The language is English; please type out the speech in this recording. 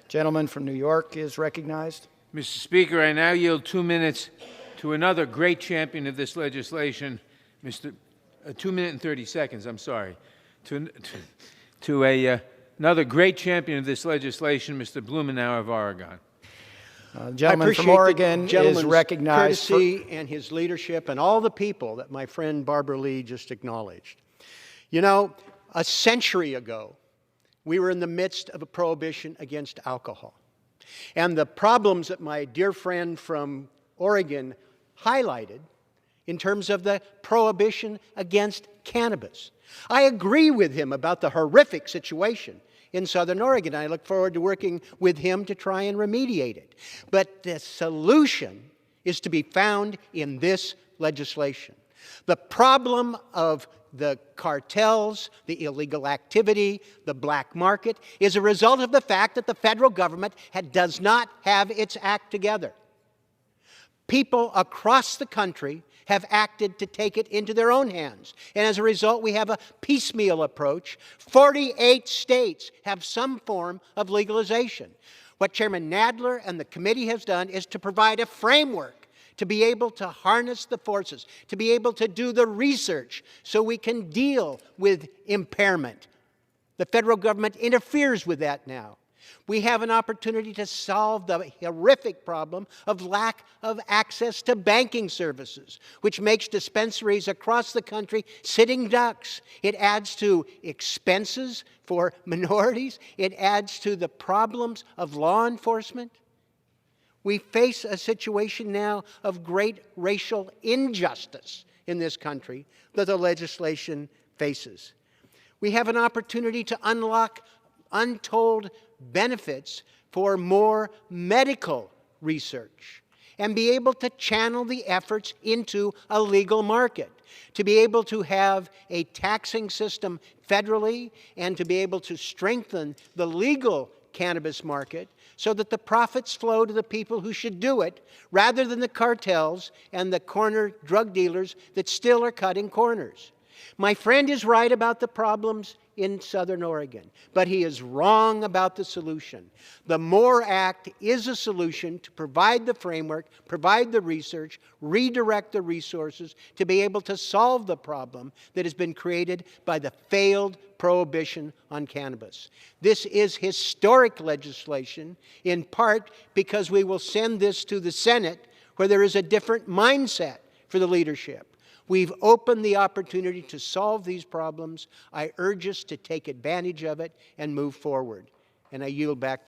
Gentleman from New York is recognized. Mr. Speaker, I now yield 2 minutes to another great champion of this legislation, 2 minutes and 30 seconds, I'm sorry, another great champion of this legislation, Mr. Blumenauer of Oregon. Gentleman from Oregon is recognized. Courtesy and his leadership and all the people that my friend Barbara Lee just acknowledged. You know, a century ago, we were in the midst of a prohibition against alcohol. And the problems that my dear friend from Oregon highlighted in terms of the prohibition against cannabis. I agree with him about the horrific situation in Southern Oregon. I look forward to working with him to try and remediate it. But the solution is to be found in this legislation. The problem of the cartels, the illegal activity, the black market, is a result of the fact that the federal government does not have its act together. People across the country have acted to take it into their own hands. And as a result, we have a piecemeal approach. 48 states have some form of legalization. What Chairman Nadler and the committee has done is to provide a framework to be able to harness the forces, to be able to do the research so we can deal with impairment. The federal government interferes with that now. We have an opportunity to solve the horrific problem of lack of access to banking services, which makes dispensaries across the country sitting ducks. It adds to expenses for minorities. It adds to the problems of law enforcement. We face a situation now of great racial injustice in this country that the legislation faces. We have an opportunity to unlock untold benefits for more medical research and be able to channel the efforts into a legal market, to be able to have a taxing system federally and to be able to strengthen the legal cannabis market so that the profits flow to the people who should do it rather than the cartels and the corner drug dealers that still are cutting corners. My friend is right about the problems in Southern Oregon, but he is wrong about the solution. The MORE Act is a solution to provide the framework, provide the research, redirect the resources to be able to solve the problem that has been created by the failed prohibition on cannabis. This is historic legislation, in part because we will send this to the Senate, where there is a different mindset for the leadership. We've opened the opportunity to solve these problems. I urge us to take advantage of it and move forward. And I yield back